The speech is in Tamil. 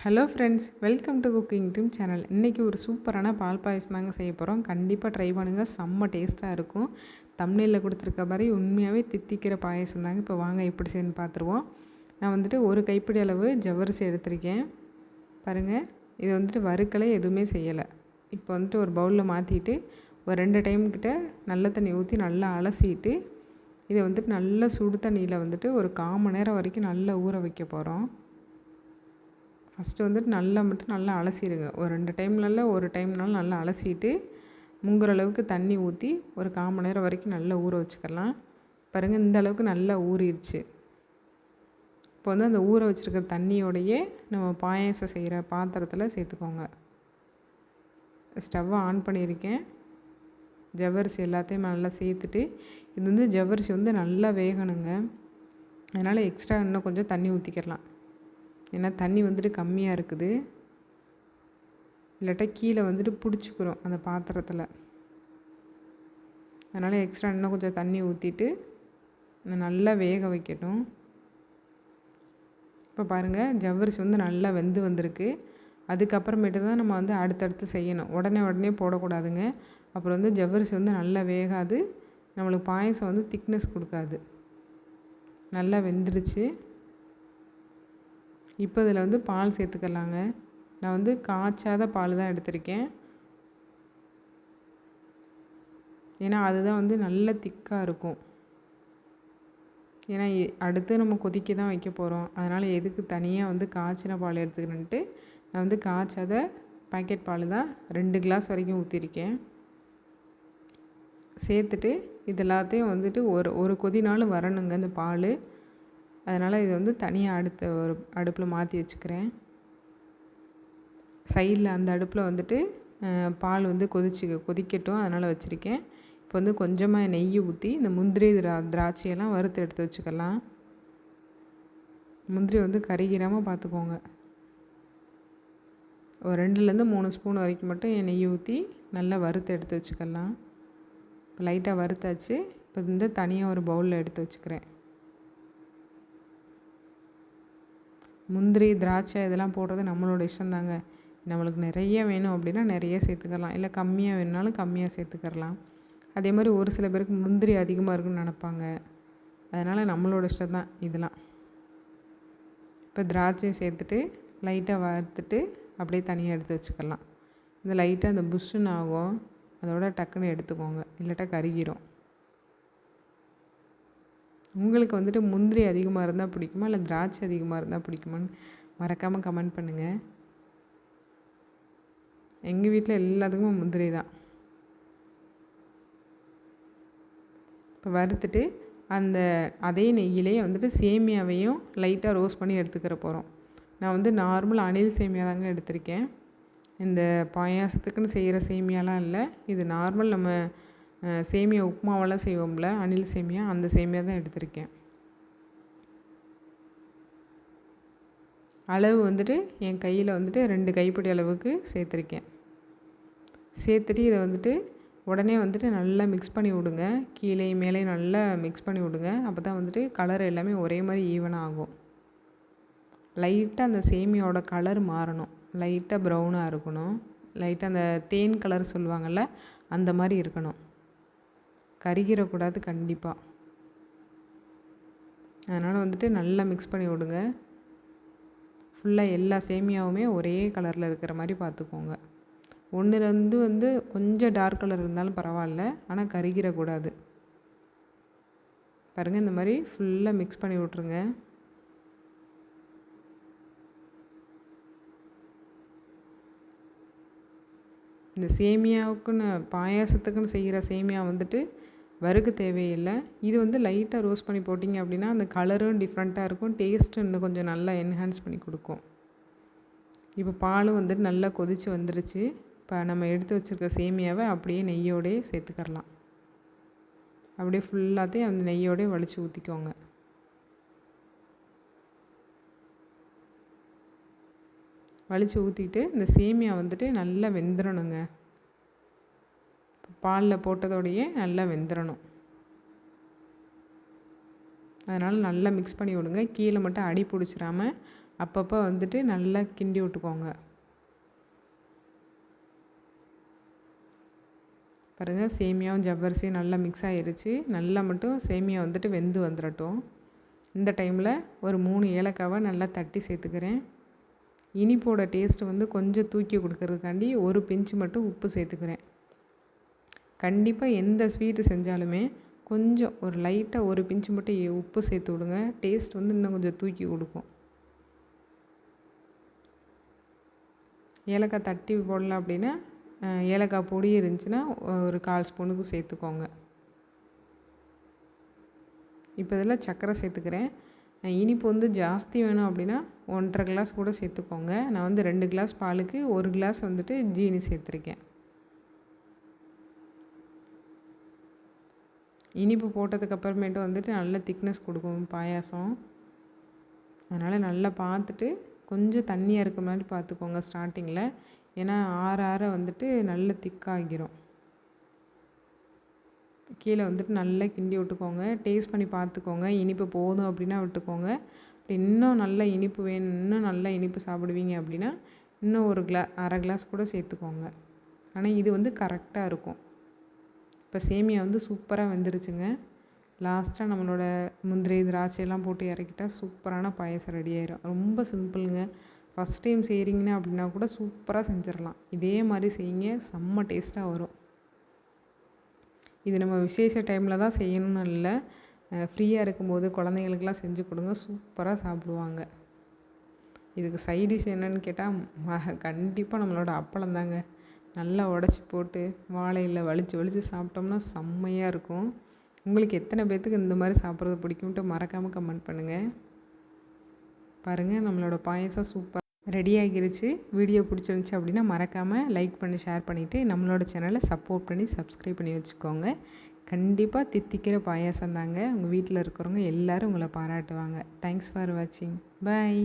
Hello friends, welcome to cooking team channel. இன்றைக்கி ஒரு சூப்பரான பால் பாயசம் தாங்க செய்ய போகிறோம். கண்டிப்பாக ட்ரை பண்ணுங்கள், செம்ம டேஸ்ட்டாக இருக்கும். தம்ப்நெயிலில் கொடுத்துருக்க மாதிரி உண்மையாகவே தித்திக்கிற பாயசம் தாங்க. இப்போ வாங்க எப்படி செய்யணும்னு பார்த்துருவோம். நான் வந்துட்டு ஒரு கைப்பிடி அளவு ஜவ்வரிசி எடுத்திருக்கேன். பாருங்கள், இது வந்துட்டு வறுக்கலை, எதுவுமே செய்யலை. இப்போ வந்துட்டு ஒரு பவுலில் மாற்றிட்டு ஒரு 2 டைம் கிட்ட நல்ல தண்ணி ஊற்றி நல்லா அலசிட்டு இதை வந்துட்டு நல்ல சுடு தண்ணியில் வந்துட்டு ஒரு 1/4 மணி நேரம் வரைக்கும் நல்லா ஊற வைக்க போகிறோம். ஃபஸ்ட்டு வந்துட்டு நல்லா அலசிடுங்க. ஒரு 2 டைம்னால ஒரு டைம்னாலும் நல்லா அலசிட்டு முங்குற அளவுக்கு தண்ணி ஊற்றி ஒரு 1/4 மணி நேரம் வரைக்கும் நல்லா ஊற வச்சுக்கலாம். பாருங்கள், இந்த அளவுக்கு நல்லா ஊறிடுச்சு. இப்போ வந்து அந்த ஊற வச்சுருக்கிற தண்ணியோடையே நம்ம பாயாசம் செய்கிற பாத்திரத்தில் சேர்த்துக்கோங்க. ஸ்டவ்வை ஆன் பண்ணியிருக்கேன். ஜவ்வரிசி எல்லாத்தையும் நல்லா சேர்த்துட்டு, இது வந்து ஜவ்வரிசி வந்து நல்லா வேகணுங்க. அதனால் எக்ஸ்ட்ரா இன்னும் கொஞ்சம் தண்ணி ஊற்றிக்கிடலாம். ஏன்னா தண்ணி வந்துட்டு கம்மியாக இருக்குது, இல்லாட்டா கீழே வந்துட்டு பிடிச்சிக்கிறோம் அந்த பாத்திரத்தில். அதனால் எக்ஸ்ட்ரா இன்னும் கொஞ்சம் தண்ணி ஊற்றிட்டு நல்லா வேக வைக்கட்டும். இப்போ பாருங்கள், ஜவ்வரிசி வந்து நல்லா வெந்து வந்திருக்கு. அதுக்கப்புறமேட்டு தான் நம்ம வந்து அடுத்தடுத்து செய்யணும். உடனே போடக்கூடாதுங்க. அப்புறம் வந்து ஜவ்வரிசி வந்து நல்லா வேகாது, நம்மளுக்கு பாயசம் வந்து திக்னஸ் கொடுக்காது. நல்லா வெந்துருச்சு. இப்போ இதில் வந்து பால் சேர்த்துக்கலாங்க. நான் வந்து காய்ச்சாத பால் தான் எடுத்திருக்கேன். ஏன்னா அதுதான் வந்து நல்ல திக்காக இருக்கும். ஏன்னா அடுத்து நம்ம கொதிக்க தான் வைக்க போகிறோம். அதனால் எதுக்கு தனியாக வந்து காய்ச்சின பால் எடுத்துக்கிறேன்ட்டு நான் வந்து காய்ச்சாத பாக்கெட் பால் தான் 2 கிளாஸ் வரைக்கும் ஊற்றிருக்கேன். சேர்த்துட்டு இது எல்லாத்தையும் வந்துட்டு ஒரு கொதினாலும் வரணுங்க இந்த பால். அதனால் இது வந்து தனியாக அடுத்த ஒரு அடுப்பில் மாற்றி வச்சுக்கிறேன். சைடில் அந்த அடுப்பில் வந்துட்டு பால் வந்து கொதிக்கட்டும், அதனால் வச்சுருக்கேன். இப்போ வந்து கொஞ்சமாக நெய் ஊற்றி இந்த முந்திரி திராட்சையெல்லாம் வறுத்து எடுத்து வச்சுக்கலாம். முந்திரி வந்து கருகிராமல் பார்த்துக்கோங்க. ஒரு 2லேருந்து 3 ஸ்பூன் வரைக்கும் மட்டும் நெய் ஊற்றி நல்லா வறுத்து எடுத்து வச்சுக்கலாம். இப்போ லைட்டாக வறுத்தாச்சு. இப்போ இந்த தனியாக ஒரு பவுலில் எடுத்து வச்சுக்கிறேன். முந்திரி திராட்சை இதெல்லாம் போடுறது நம்மளோட இஷ்டம்தாங்க. நம்மளுக்கு நிறைய வேணும் அப்படின்னா நிறைய சேர்த்துக்கலாம், இல்லை கம்மியாக வேணுனாலும் கம்மியாக சேர்த்துக்கலாம். அதே மாதிரி ஒரு சில பேருக்கு முந்திரி அதிகமாக இருக்குன்னு நினப்பாங்க. அதனால் நம்மளோட இஷ்டம் தான் இதெல்லாம். இப்போ திராட்சையை சேர்த்துட்டு லைட்டாக வறுத்துட்டு அப்படியே தனியாக எடுத்து வச்சுக்கலாம். இந்த லைட்டாக அந்த புஷ்ஷுன்னு ஆகும், அதோட டக்குன்னு எடுத்துக்கோங்க, இல்லாட்டா கருகிரும். உங்களுக்கு வந்துட்டு முந்திரி அதிகமாக இருந்தால் பிடிக்குமா, இல்லை திராட்சை அதிகமாக இருந்தால் பிடிக்குமான்னு மறக்காமல் கமெண்ட் பண்ணுங்கள். எங்கள் வீட்டில் எல்லாத்துக்குமே முந்திரி தான். இப்போ வறுத்துட்டு அதே நெய்யிலேயே வந்துட்டு சேமியாவையும் லைட்டாக ரோஸ்ட் பண்ணி எடுத்துக்கிற போகிறோம். நான் வந்து நார்மல் அணில் சேமியா தாங்க எடுத்திருக்கேன். இந்த பாயாசத்துக்குன்னு செய்கிற சேமியாலாம் இல்லை, இது நார்மல் நம்ம சேமியா உப்புமாவெல்லாம் செய்வோம்ல, அணில் சேமியா, அந்த சேமியா தான் எடுத்திருக்கேன். அளவு வந்துட்டு என் கையில் வந்துட்டு 2 கைப்பிடி அளவுக்கு சேர்த்துருக்கேன். சேர்த்துட்டு இதை வந்துட்டு உடனே வந்துட்டு நல்லா மிக்ஸ் பண்ணி விடுங்க. கீழே மேலே நல்லா மிக்ஸ் பண்ணி விடுங்க. அப்போ தான் வந்துட்டு கலர் எல்லாமே ஒரே மாதிரி ஈவனாக ஆகும். லைட்டாக அந்த சேமியாவோட கலர் மாறணும், லைட்டாக ப்ரௌனாக இருக்கணும். லைட்டாக அந்த தேன் கலர் சொல்லுவாங்கள்ல, அந்த மாதிரி இருக்கணும். கருகிடக்கூடாது கண்டிப்பாக. அதனால் வந்துட்டு நல்லா மிக்ஸ் பண்ணி விடுங்க. ஃபுல்லாக எல்லா சேமியாவுமே ஒரே கலரில் இருக்கிற மாதிரி பார்த்துக்கோங்க. ஒன்றுலேருந்து வந்து கொஞ்சம் டார்க் கலர் இருந்தாலும் பரவாயில்ல, ஆனால் கருகிடக்கூடாது. பாருங்கள், இந்த மாதிரி ஃபுல்லாக மிக்ஸ் பண்ணி விட்ருங்க. இந்த சேமியாவுக்குன்னு பாயாசத்துக்குன்னு செய்கிற சேமியா வந்துட்டு வறுக்க தேவையில்லை. இது வந்து லைட்டாக ரோஸ்ட் பண்ணி போட்டிங்க அப்படின்னா அந்த கலரும் டிஃப்ரெண்ட்டாக இருக்கும், டேஸ்ட்டு இன்னும் கொஞ்சம் நல்லா என்ஹான்ஸ் பண்ணி கொடுக்கும். இப்போ பாலும் வந்துட்டு நல்லா கொதித்து வந்துருச்சு. இப்போ நம்ம எடுத்து வச்சுருக்க சேமியாவை அப்படியே நெய்யோடையே சேர்த்துக்கரலாம். அப்படியே ஃபுல்லாத்தையும் அந்த நெய்யோடையே வலித்து ஊற்றிக்கோங்க. வலித்து ஊற்றிட்டு இந்த சேமியா வந்துட்டு நல்லா வெந்துடணுங்க. பாலில் போட்டதோடையே நல்லா வெந்துடணும். அதனால் நல்லா மிக்ஸ் பண்ணி விடுங்க. கீழே மட்டும் அடி பிடிச்சிடாமல் அப்பப்போ வந்துட்டு நல்லா கிண்டி விட்டுக்கோங்க. பாருங்கள், சேமியாவும் ஜவ்வரிசியும் நல்லா மிக்ஸ் ஆகிருச்சு. நல்லா மட்டும் சேமியா வந்துட்டு வெந்து வந்துடட்டும். இந்த டைமில் ஒரு 3 ஏலக்காவை நல்லா தட்டி சேர்த்துக்கிறேன். இனிப்போட டேஸ்ட்டு வந்து கொஞ்சம் தூக்கி கொடுக்கறதுக்காண்டி ஒரு பிஞ்சு மட்டும் உப்பு சேர்த்துக்கிறேன். கண்டிப்பாக எந்த ஸ்வீட்டு செஞ்சாலுமே கொஞ்சம் ஒரு லைட்டாக ஒரு பிஞ்சு மட்டும் உப்பு சேர்த்து விடுங்க. டேஸ்ட் வந்து இன்னும் கொஞ்சம் தூக்கி கொடுக்கும். ஏலக்காய் தட்டி போடலாம் அப்படின்னா ஏலக்காய் பொடி இருந்துச்சுன்னா ஒரு 1/4 ஸ்பூனுக்கு சேர்த்துக்கோங்க. இப்போ இதில் சர்க்கரை சேர்த்துக்கிறேன். இனிப்பு வந்து ஜாஸ்தி வேணும் அப்படின்னா 1.5 கிளாஸ் கூட சேர்த்துக்கோங்க. நான் வந்து 2 கிளாஸ் பாலுக்கு 1 கிளாஸ் வந்துட்டு ஜீனி சேர்த்துருக்கேன். இனிப்பு போட்டதுக்கப்புறமேட்டு வந்துட்டு நல்ல திக்னஸ் கொடுக்கும் பாயாசம். அதனால் நல்லா பார்த்துட்டு கொஞ்சம் தண்ணியாக இருக்க மாதிரி பார்த்துக்கோங்க ஸ்டார்டிங்கில். ஏன்னா ஆற ஆற வந்துட்டு நல்ல திக்காகிரும். கீழே வந்துட்டு நல்லா கிண்டி விட்டுக்கோங்க. டேஸ்ட் பண்ணி பார்த்துக்கோங்க. இனிப்பு போதும் அப்படின்னா விட்டுக்கோங்க. அப்படி இன்னும் நல்ல இனிப்பு வேணும், இன்னும் நல்லா இனிப்பு சாப்பிடுவீங்க அப்படின்னா இன்னும் ஒரு அரை கிளாஸ் கூட சேர்த்துக்கோங்க. ஆனால் இது வந்து கரெக்டாக இருக்கும். இப்போ சேமியா வந்து சூப்பராக வெந்துருச்சுங்க. லாஸ்ட்டாக நம்மளோட முந்திரி திராட்சையெல்லாம் போட்டு இறக்கிட்டா சூப்பரான பாயசம் ரெடி ஆயிரும். ரொம்ப சிம்பிளுங்க. ஃபஸ்ட் டைம் செய்கிறீங்கன்னா அப்படின்னா கூட சூப்பராக செஞ்சிடலாம். இதே மாதிரி செய்யுங்க, செம்ம டேஸ்ட்டாக வரும். இது நம்ம விசேஷ டைமில் தான் செய்யணும்னு இல்லை, ஃப்ரீயாக இருக்கும்போது குழந்தைங்களுக்கெல்லாம் செஞ்சு கொடுங்க, சூப்பராக சாப்பிடுவாங்க. இதுக்கு சைடிஷ் என்னன்னு கேட்டால் கண்டிப்பாக நம்மளோட அப்பளம் தாங்க. நல்லா உடச்சி போட்டு வாழையில் வலித்து சாப்பிட்டோம்னா செம்மையாக இருக்கும். உங்களுக்கு எத்தனை பேர்த்துக்கு இந்த மாதிரி சாப்பிட்றது பிடிக்கும்ட்டு மறக்காமல் கமெண்ட் பண்ணுங்கள். பாருங்கள், நம்மளோட பாயசம் சூப்பர் ரெடி ஆகிருச்சு. வீடியோ பிடிச்சிருந்துச்சி அப்படின்னா மறக்காமல் லைக் பண்ணி ஷேர் பண்ணிவிட்டு நம்மளோட சேனலை சப்போர்ட் பண்ணி சப்ஸ்கிரைப் பண்ணி வச்சுக்கோங்க. கண்டிப்பாக தித்திக்கிற பாயாசம் தாங்க. உங்கள் வீட்டில் இருக்கிறவங்க எல்லோரும் உங்களை பாராட்டுவாங்க. தேங்க்ஸ் ஃபார் வாட்சிங். பாய்.